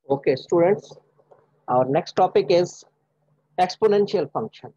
Okay, students, our next topic is exponential functions.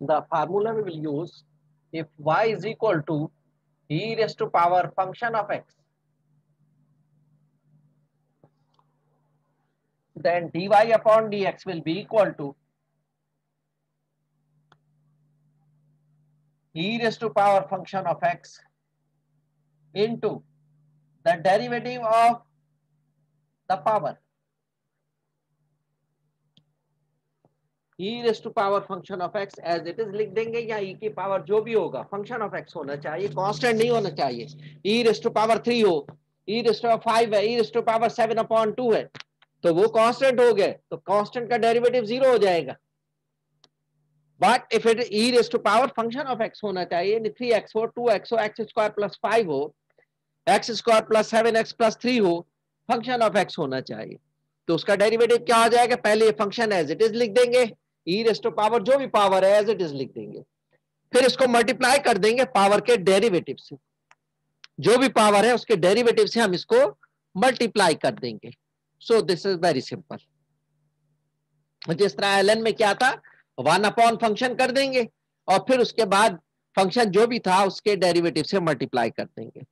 The formula we will use, if y is equal to e raised to power function of x, then dy upon dx will be equal to e raised to power function of x into the derivative of the power. e raised to power function of x as it is लिख देंगे, या e की power जो भी होगा function of x होना चाहिए, constant नहीं होना चाहिए. e raised to power 3 हो, e raised to power 5 है, e raised to power 7 upon 2 है, तो वो कांस्टेंट हो गए, तो कांस्टेंट का डेरिवेटिव 0 हो जाएगा. But if it e raised to power function of x होना चाहिए, 3x हो, 2x हो, x square plus 5 हो, x square plus 7x plus 3 हो, फंक्शन ऑफ x होना चाहिए. तो उसका डेरिवेटिव क्या हो जाएगा, पहले ये फंक्शन एज इट इज लिख देंगे, ई रेस्ट टू पावर जो भी पावर है एज इट इज लिख देंगे, फिर इसको मल्टीप्लाई कर देंगे पावर के डेरिवेटिव से, जो भी पावर है उसके डेरिवेटिव से हम इसको मल्टीप्लाई कर देंगे. So this is very simple. जिस तरह एलएन में क्या था, 1 अपॉन फंक्शन कर देंगे और फिर उसके बाद फंक्शन जो भी था उसके डेरिवेटिव से मल्टीप्लाई कर देंगे.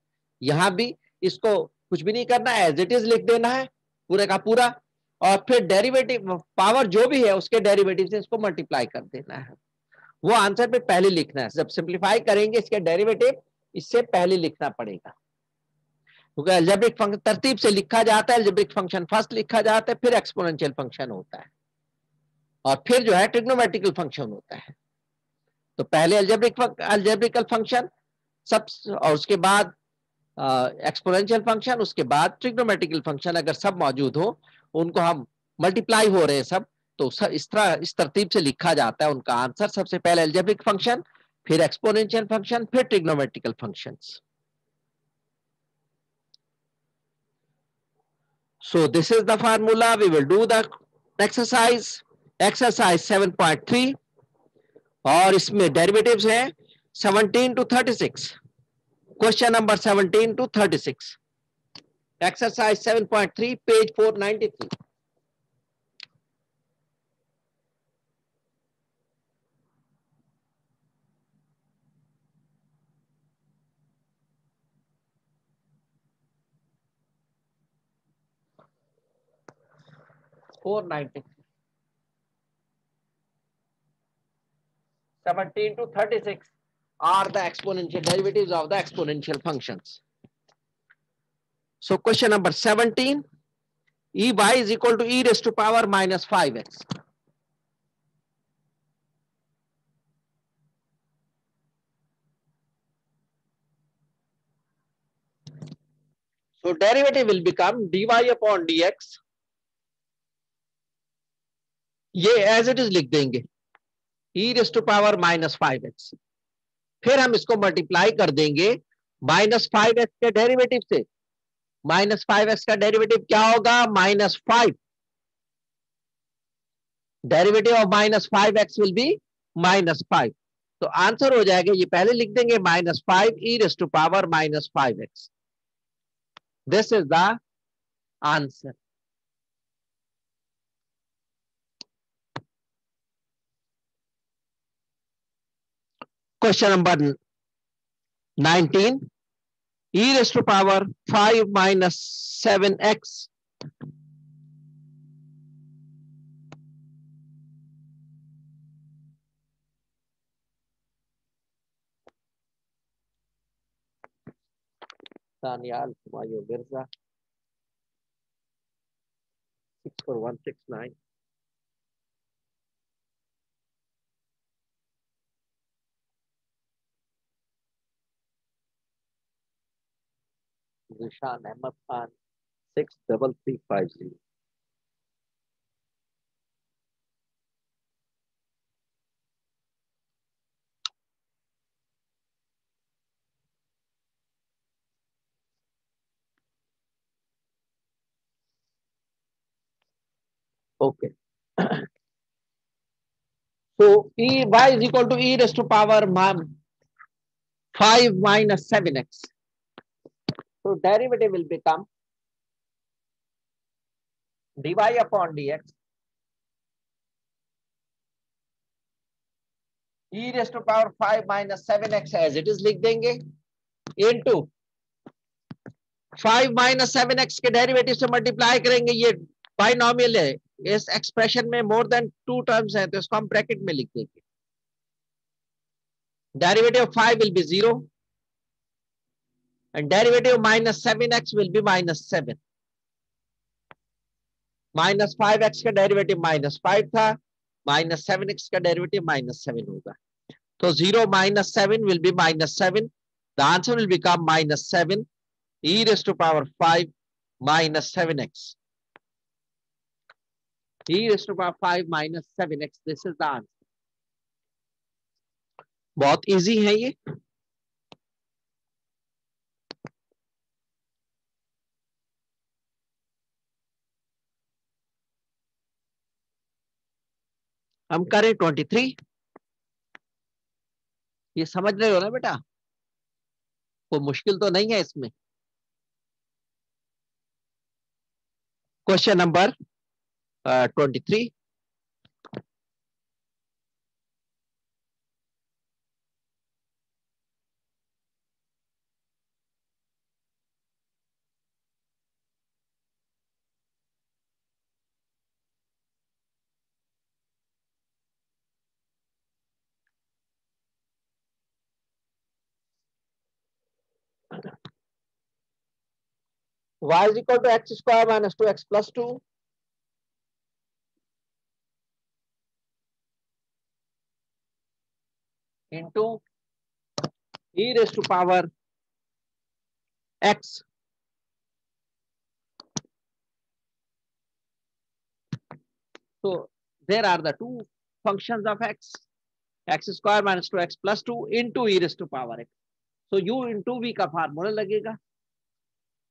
यहां भी इसको कुछ भी नहीं करना है, एज इट इज लिख देना है पूरे का पूरा, और फिर डेरिवेटिव पावर जो भी है उसके डेरिवेटिव से इसको मल्टीप्लाई कर देना है. वो आंसर पे पहले लिखना है. जब सिंप्लीफाई करेंगे इसके डेरिवेटिव इससे पहले लिखना पड़ेगा, क्योंकि अलजेब्रिक फंक्शन तरतीब से लिखा जाता है. अलजेब्रिक फंक्शन फर्स्ट लिखा जाता है, फिर एक्सपोनेंशियल फंक्शन होता है, और फिर जो है ट्रिग्नोमेट्रिकल फंक्शन होता है. तो पहले अलजेब्रिकल फंक्शन सब, और उसके बाद एक्सपोनेंशियल फंक्शन, उसके बाद ट्रिग्नोमेट्रिकल फंक्शन. अगर सब मौजूद हो, उनको हम मल्टीप्लाई हो रहे हैं सब, तो इस तरह इस तरतीब से लिखा जाता है उनका आंसर. सबसे पहले अलजेब्रिक फंक्शन, फिर एक्सपोनेंशियल फंक्शन, फिर trigonometrical functions. So this is the formula. We will do the exercise 7.3, और इसमें डेरिवेटिव्स हैं 17 to 36. Question number 17 to 36, exercise 7.3, page 493. Four 17 to 36 are the exponential derivatives of the exponential functions. So question number 17, e y is equal to e raised to power minus 5x. So derivative will become dy upon dx. ये as it is लिख देंगे, e raised to power minus 5x. फिर हम इसको multiply कर देंगे -5x के derivative से. -5x का डेरिवेटिव क्या होगा, -5. Derivative of -5x will be -5. तो आंसर हो जाएगा, ये पहले लिख देंगे -5 e raised to power -5x. This is the answer. Question number 19, e raised to power 5 minus 7x. Daniel Humayun Mirza, 64169. Zishan Ahmad Khan, 63350. Okay. So y is equal to e raised to power 5 minus 7x. So derivative will become dy upon dx e raised to power 5 minus 7x as it is लिख देंगे into 5 minus 7x के derivative से multiply करेंगे. ये binomial है. इस expression में more than 2 terms हैं तो इसको हम ब्रैकेट में लिख देंगे. Derivative of 5 will be 0 and derivative of minus 7x will be minus 7. Minus 5x का डेरिवेटिव माइनस 5 था. माइनस 7x का डेरिवेटिव माइनस 7 होगा. तो 0 minus 7 will be minus 7. The answer will become minus 7 e raised to power 5 minus 7x. E raised to power 5 minus 7x. This is the answer. बहुत easy है ये. हम करें 23. ये समझ रहे हो ना बेटा? कोई मुश्किल तो नहीं है इसमें. Question number 23. y is equal to x square minus 2x plus 2 into e raised to power x. So there are the two functions of x square minus 2x plus 2 into e raised to power x. So u into v का formula लगेगा.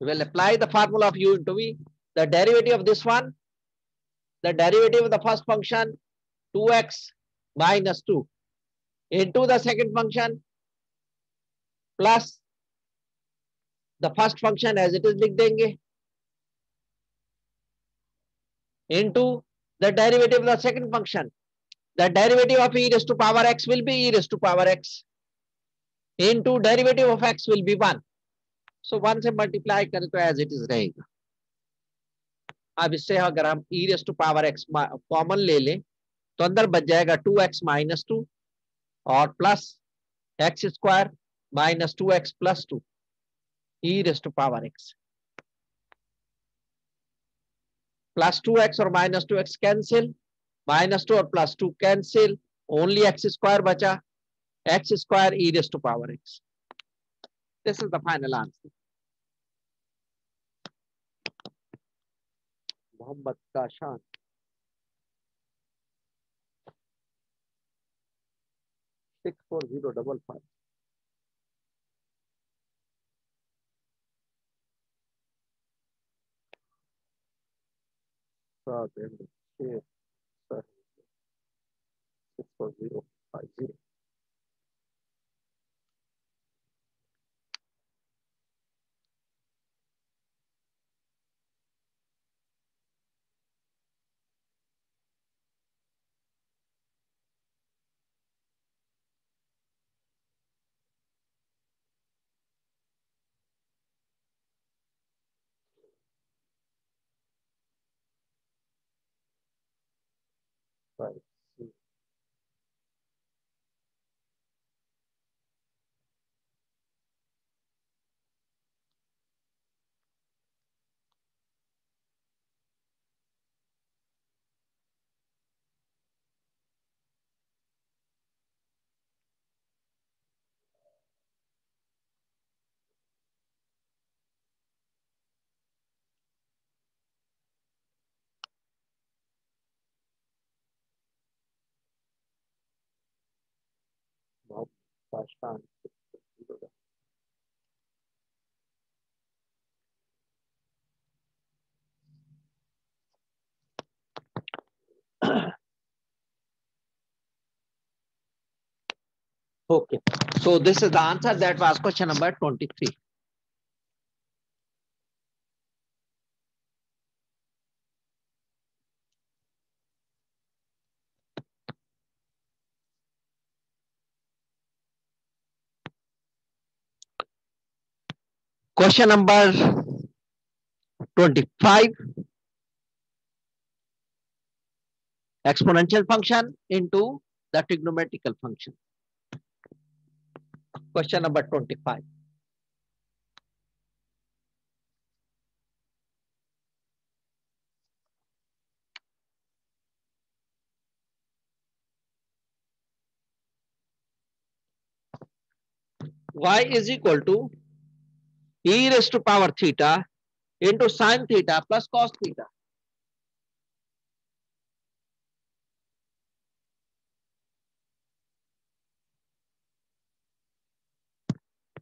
We will apply the formula of u into v. The derivative of this one, the derivative of the first function 2x minus 2 into the second function plus the first function as it is लिख देंगे into the derivative of the second function. The derivative of e raised to power x will be e raised to power x into derivative of x will be 1. So 1 से multiply करें तो as it is रहेगा. अब इससे अगर हम e raised to power x common ले लें तो अंदर बच जाएगा 2x minus 2 और plus x square minus 2x plus 2 e raised to power x. Plus 2x और माइनस 2x कैंसिल. माइनस 2 और plus 2 cancel. Only x square बचा. x square e raised to power x. This is the final answer. Mohammad Kashan. 64055. Then 64050. Right. Okay, so this is the answer. That was question number 23. Question number 25. Exponential function into the trigonometrical function. Question number 25. Y is equal to e raised to power theta into sin theta plus cos theta.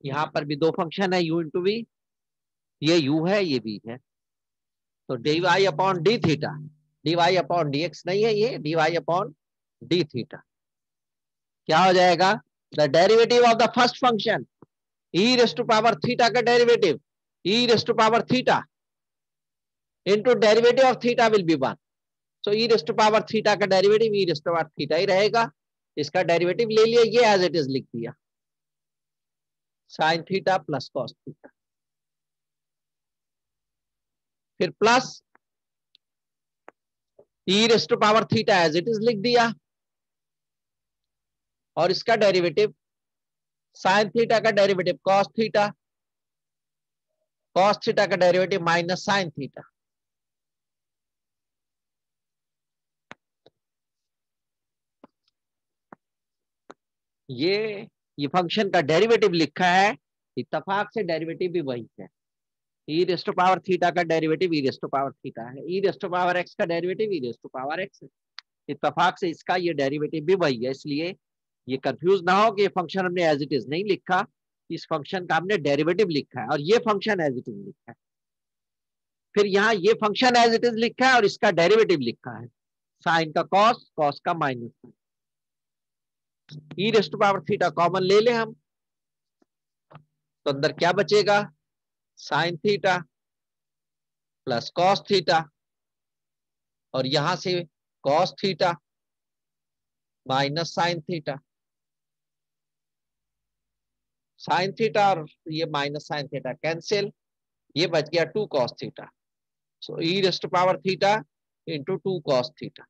यहां पर भी दो function है u into v, ये u है ये v है, तो d y upon d theta, d y upon d x नहीं है, ये d y upon d theta क्या हो जाएगा, the derivative of the first function e raise to power theta का derivative e raise to power theta into derivative of theta will be 1. So e raise to power theta का derivative e raise to power theta ही रहेगा, इसका derivative ले लिया, ये as it is लिख दिया, sine theta plus cos theta, फिर plus e raise to power theta as it is लिख दिया, और इसका डेरिवेटिव साइन थीटा का derivative cos theta, cos theta का डेरिवेटिव माइनस साइन थीटा. ये फंक्शन का डेरिवेटिव लिखा है, इत्तेफाक से डेरिवेटिव भी वही है, e raise to power theta का derivative e raise to power theta है, e raise to power x का derivative e raise to power x है, इत्तेफाक से इसका ये डेरिवेटिव भी वही है, इसलिए ये कंफ्यूज ना हो कि ये फंक्शन हमने एज इट इज नहीं लिखा, इस फंक्शन का हमने डेरिवेटिव लिखा है और ये फंक्शन एज इट इज लिखा है, फिर यहाँ ये फंक्शन एज इट इज लिखा है और इसका डेरिवेटिव लिखा है, साइन का कॉस, कॉस का minus, e raise to power theta common ले ले हम, तो अंदर क्या बचेगा, sine theta plus cos theta, और यहां से cos theta minus sine theta, sine theta और ये माइनस साइन थीटा कैंसिल, ये बच गया 2 cos theta, so e raise to power theta into 2 cos theta,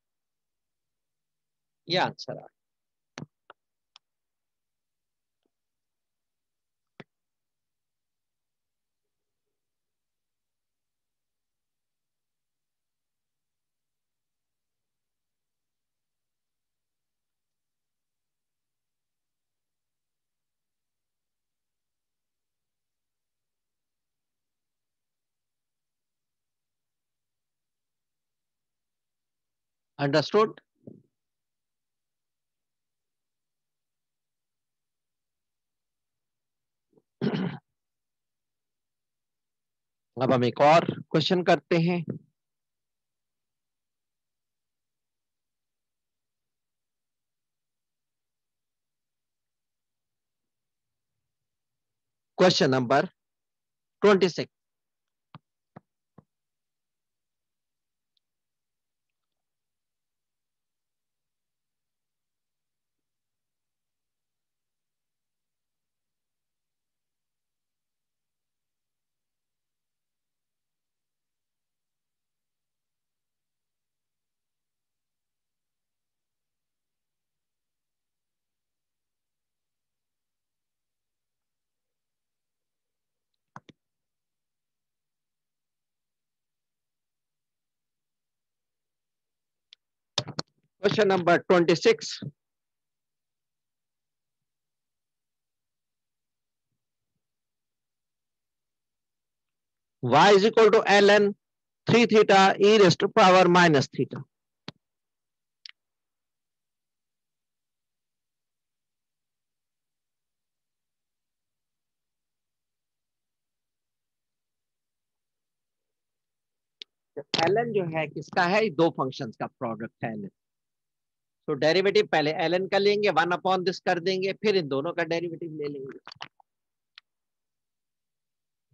ये आंसर आ. अंडरस्टूड. अब हम एक और क्वेश्चन करते हैं. Question number 26. Question number 26. Y is equal to ln 3 theta e raised to power minus theta. ln जो है किसका है, दो फंक्शंस का प्रोडक्ट है ln। तो डेरिवेटिव पहले ln का लेंगे, 1/this कर देंगे, फिर इन दोनों का डेरिवेटिव ले लेंगे।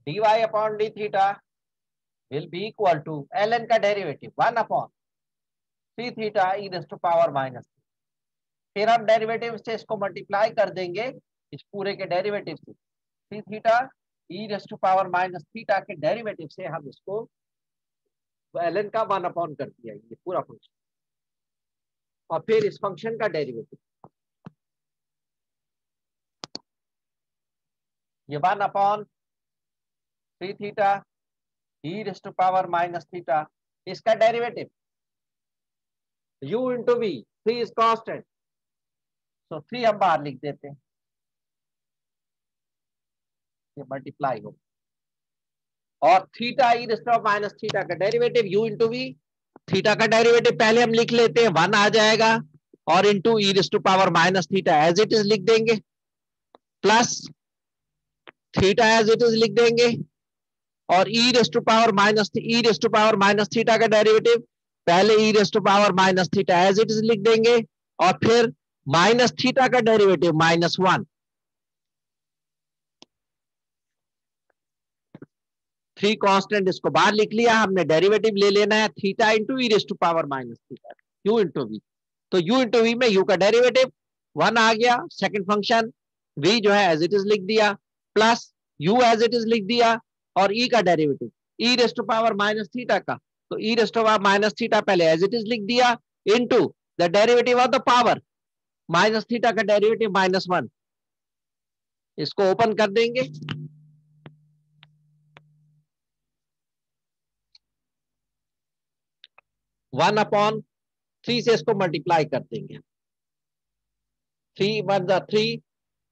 dy upon d theta will be equal to ln का derivative 1/3 theta e raise to power minus. फिर हम डेरिवेटिव से इसको मल्टीप्लाई कर देंगे इस पूरे के डेरिवेटिव से, 3 theta e raise to power minus theta के डेरिवेटिव से हम इसको ln का 1/, कर दिया ये पूरा फंक्शन, और फिर इस फंक्शन का डेरिवेटिव ये 1/3 theta e raise to power minus theta, इसका derivative u into v, 3 is constant, तो 3 हम बाहर लिख देते हैं, ये मल्टीप्लाई हो, और theta e raise to minus theta का derivative u into v, theta का डेरिवेटिव पहले हम लिख लेते हैं 1 आ जाएगा, और into E raise to power minus theta as it is लिख देंगे, plus theta as it is लिख देंगे, और e raise to power minus theta का डेरिवेटिव पहले e raise to power minus theta as it is लिख देंगे, और फिर माइनस थीटा का डेरिवेटिव -1, 3 कांस्टेंट इसको बाहर लिख लिया हमने, डेरिवेटिव ले लेना है theta into E raise to power minus theta u into v, तो u इंटू वी में u का डेरिवेटिव 1 आ गया, सेकंड फंक्शन v जो है एज इट इज लिख दिया, plus u as it is लिख दिया, और e का derivative e raise to power minus theta का, तो e raise to power minus theta पहले एज इट इज लिख दिया, into the derivative of the power minus theta का डेरिवेटिव -1, इसको ओपन कर देंगे, 1/3 से इसको मल्टीप्लाई कर देंगे, 3 1 3,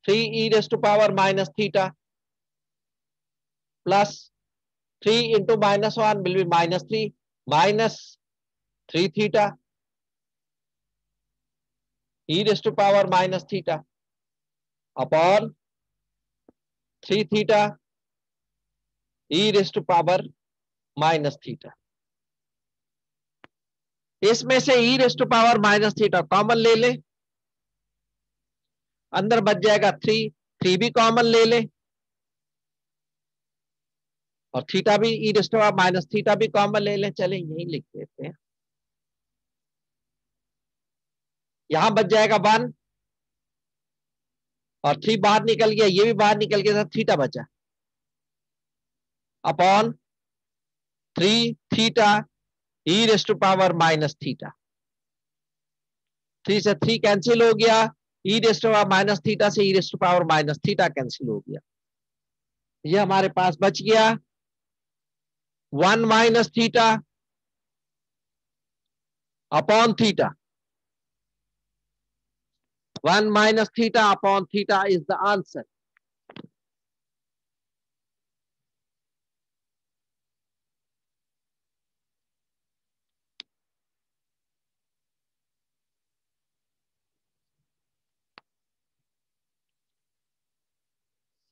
3 e raise to power minus theta plus 3 into -1 will be -3, -3 theta e raise to power minus theta upon 3 theta e raise to power minus theta. इसमें से ई raise to power minus theta common ले ले, अंदर बच जाएगा 3, 3 भी common ले ले, और थीटा भी e raise to power minus theta भी कॉमन ले ले, चले यही लिख देते हैं, यहां बच जाएगा 1, और 3 बाहर निकल गया, ये भी बाहर निकल गया, थीटा बचा, upon 3 theta e raise to power minus theta, 3 से 3 कैंसिल हो गया, e raise to power minus theta से ई raise to power minus theta cancel हो गया, ये हमारे पास बच गया 1 minus theta upon theta, 1 minus theta upon theta is the answer.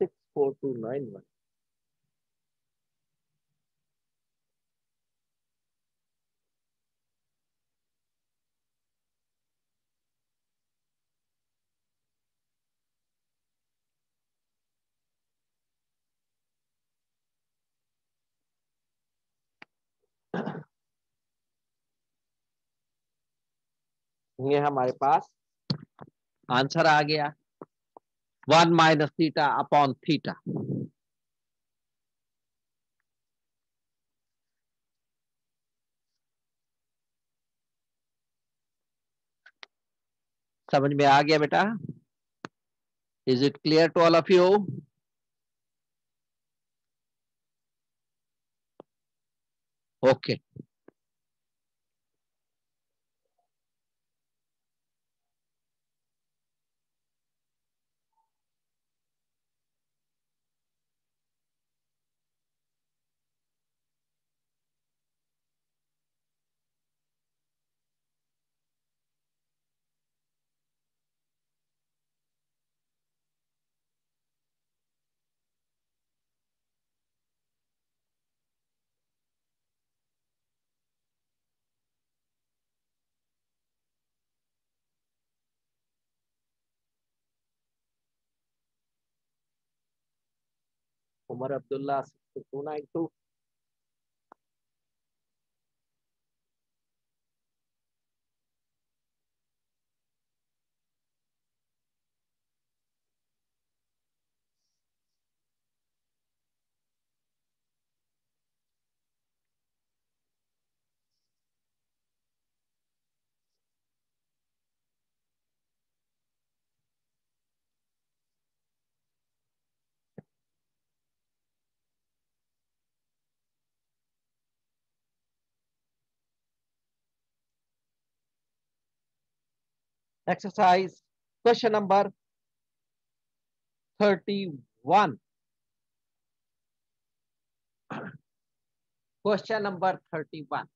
Six four two nine one. ये हमारे पास आंसर आ गया 1 माइनस थीटा अपॉन थीटा। समझ में आ गया बेटा? Is it clear to all of you? Okay. Umar Abdullah 6292. Exercise question number 31. Question number 31.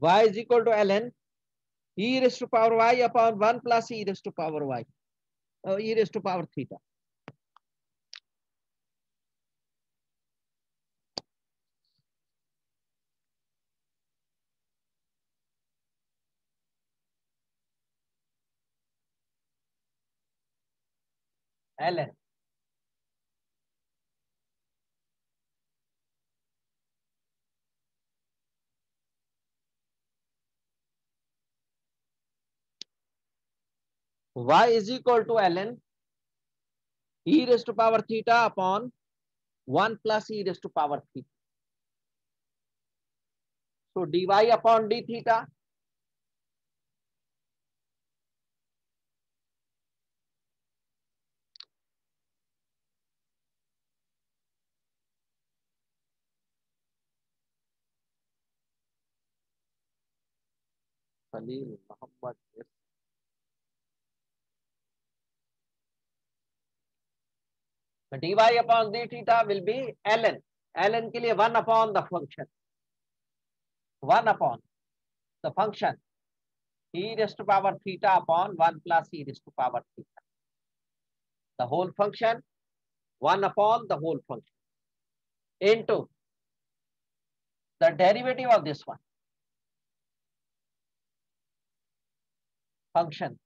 Y is equal to ln e raised to power y upon 1 plus e raised to power y, e raised to power theta. ln y is equal to ln e raised to power theta upon 1 plus e raised to power theta. So dy upon d theta. Khalil Muhammad. Dy upon d theta will be ln. ln के लिए 1 upon the function. 1 upon the function e raised to power theta upon 1 plus e raised to power theta. The whole function 1 upon the whole function into the derivative of this one function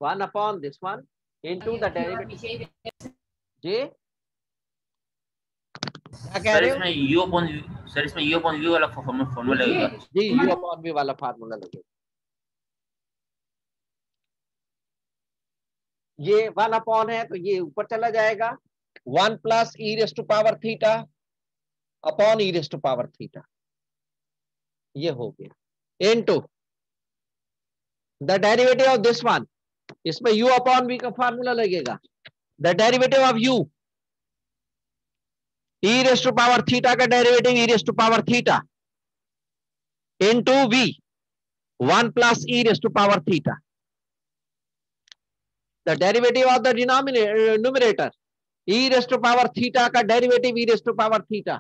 one upon this one into the derivative. जी क्या कह sir रहे हो? इसमें u upon sir इसमें u upon v वाला formula लगेगा जी u upon v वाला formula लगेगा. ये 1 अपॉन है तो ये ऊपर चला जाएगा 1 plus e raise to power theta upon e raise to power theta. ये हो गया into the derivative of this one. इसमें u अपॉन v का फार्मूला लगेगा. The derivative of u e raise to power theta का derivative e raise to power theta into v 1 plus e raise to power theta. The derivative of the numerator e raised to power theta का derivative e raised to power theta.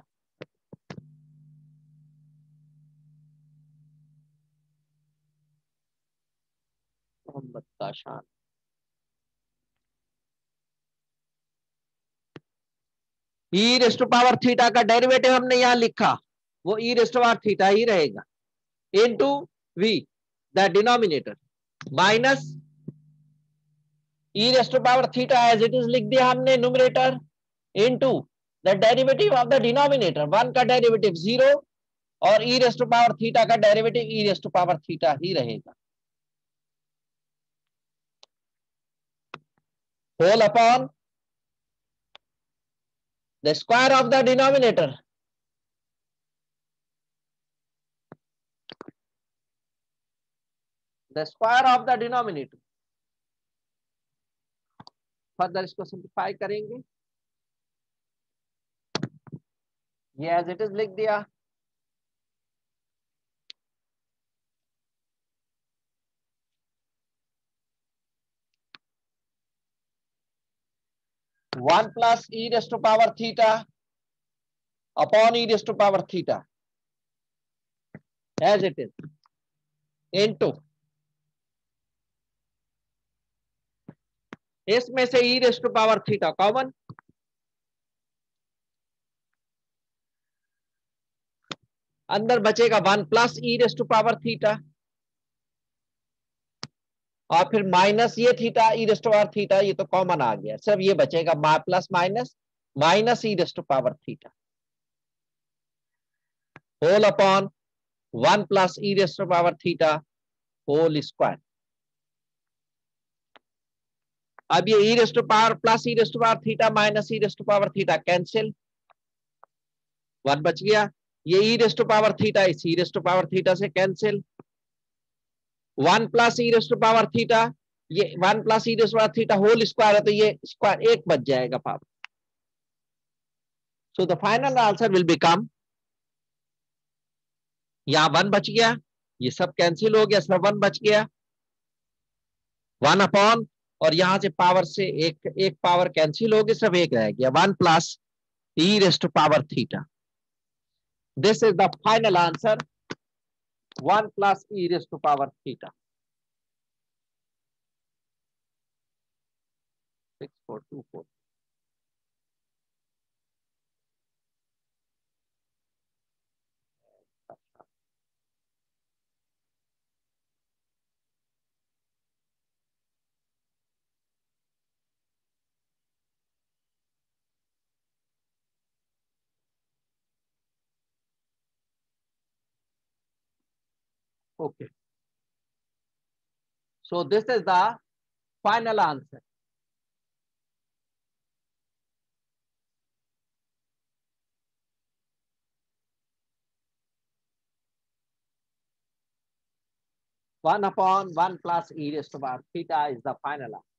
Mohammad Kashan. e raised to power theta का derivative हमने यहां लिखा वो e raised to power theta ही रहेगा into v the denominator minus e raised to power theta as it is लिख दिया हमने numerator into the derivative of the denominator. 1 का डेरिवेटिव 0 और e raised to power theta का derivative e raised to power theta ही रहेगा. whole upon the square of the denominator the square of the denominator. Further इसको simplify करेंगे. ये as it is लिख दिया. 1 plus e raised to power theta upon e raised to power theta as it is into इसमें से e raised to power theta common, अंदर बचेगा 1 plus e raised to power theta और फिर minus ये theta e raised to power theta, ये तो common आ गया, सब ये बचेगा plus minus minus e raised to power theta whole upon 1 plus e raised to power theta whole square. अब ये e raised to power plus e raised to power theta minus e raised to power theta cancel, 1 बच गया। ये e raised to power theta इस e raised to power theta से cancel, 1 plus e raised to power theta, ये 1 plus e raised to power theta whole square है तो ये square 1 बच जाएगा power. So the final answer will become, यहां 1 बच गया, ये सब कैंसिल हो गया, सब 1 बच गया, 1 अपॉन और यहां से एक पावर कैंसिल हो गई, सब एक रह गया, 1 plus e raised to power theta। This is the final answer, 1 plus e raised to power theta। 6424। Okay, so this is the final answer। One upon 1 plus e raised to power theta is the final answer।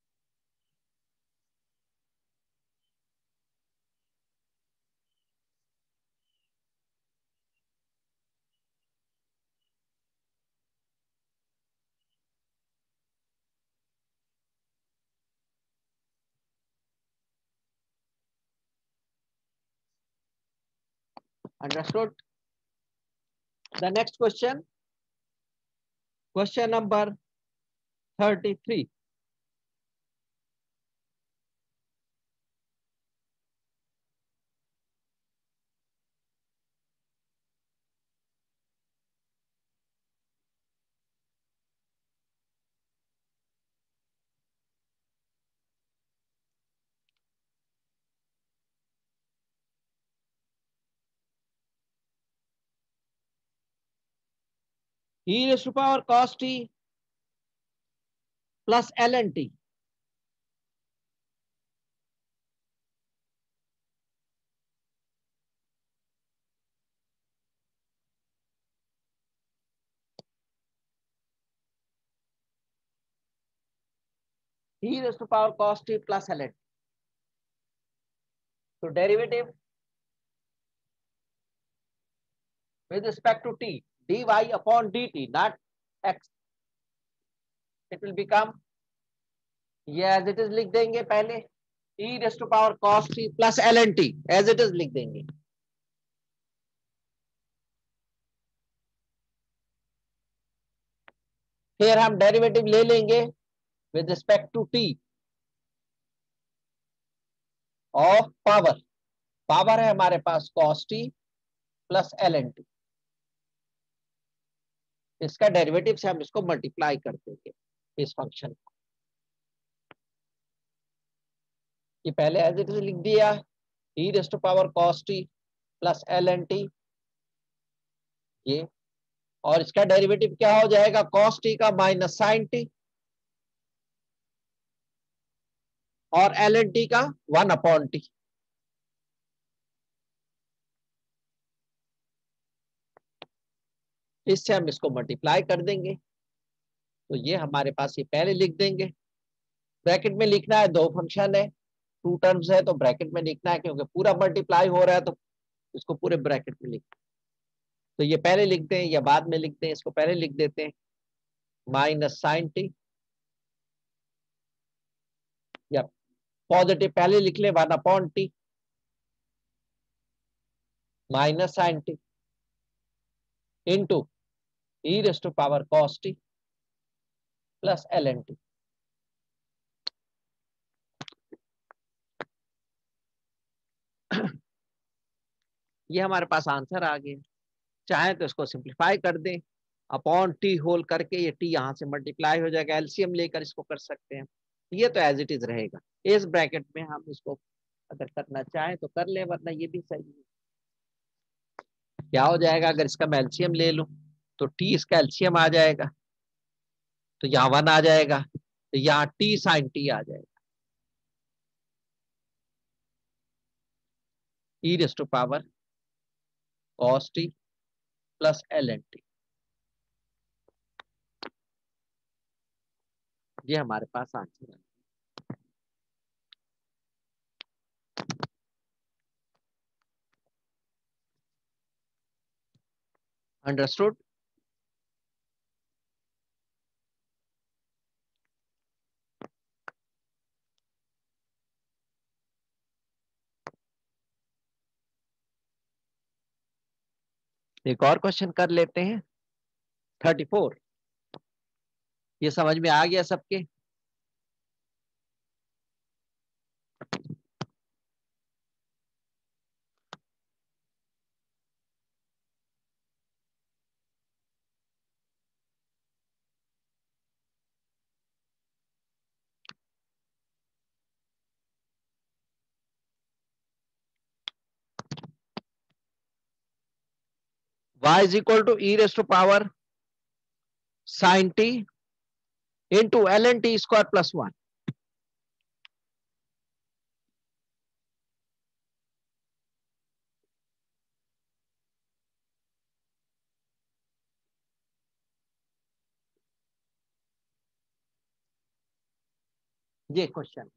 Understood? The next question, question number 33। e raised to power cos t plus ln t, e raised to power cos t plus ln t। So derivative with respect to t, dy upon dt, not x, it will become, ये as it is लिख देंगे पहले, e raised to power cos t plus ln t as it is लिख देंगे। फिर हम derivative ले लेंगे with respect to t of power, power है हमारे पास cos t plus ln t, इसका डेरिवेटिव से हम इसको मल्टीप्लाई कर देंगे इस फंक्शन को। ये पहले एज इट इज लिख दिया, e raised to power cos t plus ln t, ये, और इसका डेरिवेटिव क्या हो जाएगा, cos t का माइनस sin t और ln t का 1 अपॉन t। इससे हम इसको मल्टीप्लाई कर देंगे, तो ये हमारे पास ये पहले लिख देंगे, ब्रैकेट में लिखना है, 2 फंक्शन है, 2 टर्म्स है तो ब्रैकेट में लिखना है, क्योंकि पूरा मल्टीप्लाई हो रहा है तो इसको पूरे ब्रैकेट में लिखना। तो ये पहले लिखते हैं या बाद में लिखते हैं, इसको पहले लिख देते हैं, माइनस साइन टी या पॉजिटिव पहले लिख ले 1/t minus sine T into E raise to power cos T plus ln t। ये हमारे पास आंसर आ गया। चाहे तो इसको सिंप्लीफाई कर दें, अपॉन टी होल करके ये टी यहां से मल्टीप्लाई हो जाएगा, एलसीएम लेकर इसको कर सकते हैं। ये तो एज इट इज रहेगा। इस ब्रैकेट में हम इसको अगर करना चाहें तो कर ले, वरना ये भी सही है। क्या हो जाएगा अगर इसका मैं एलसीएम ले लूं तो टी इसका एलसीएम आ जाएगा, तो यहाँ 1 आ जाएगा, तो यहाँ टी साइन टी आ जाएगा, E raise to power cos T plus ln T. ये हमारे पास आंसर है। अंडरस्टूड? एक और क्वेश्चन कर लेते हैं 34। ये समझ में आ गया सबके? y is equal to e raised to power sin t into ln t square plus 1। ये क्वेश्चन,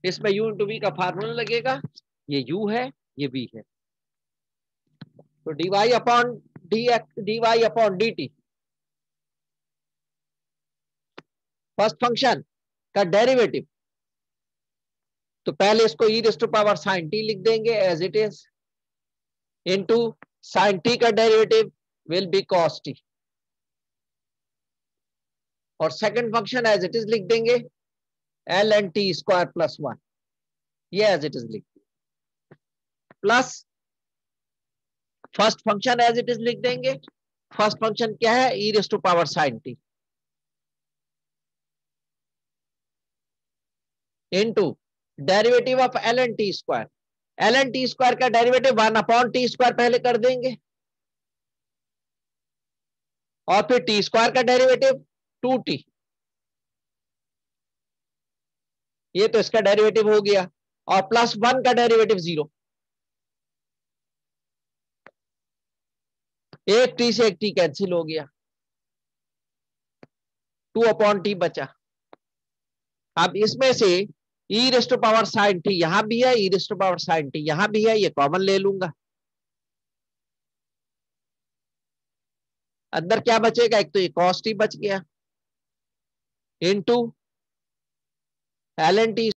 इसमें u इंटू v का फार्मूला लगेगा। ये u है, ये v है, तो dy upon dt first function का डेरिवेटिव, तो पहले इसको e raise to power sine t लिख देंगे as it is, into sine t का derivative will be cos t, और second function as it is लिख देंगे ln t स्क्वायर प्लस 1। ये एज इट इज लिख देंगे, plus first function as it is लिख देंगे। फर्स्ट फंक्शन क्या है? E raise to power sine T into derivative of ln t square. ln t square का डेरिवेटिव 1/t स्क्वायर पहले कर देंगे, और फिर टी स्क्वायर का डेरिवेटिव 2t। ये तो इसका डेरिवेटिव हो गया, और प्लस 1 का डेरिवेटिव 0। एक टी से एक टी कैंसिल हो गया, 2/t बचा। अब इसमें से ई raise to power sine T यहां भी है, E raise to power sine T यहां भी है, ये कॉमन ले लूंगा। अंदर क्या बचेगा? एक तो ये कॉस टी बच गया, इनटू ln t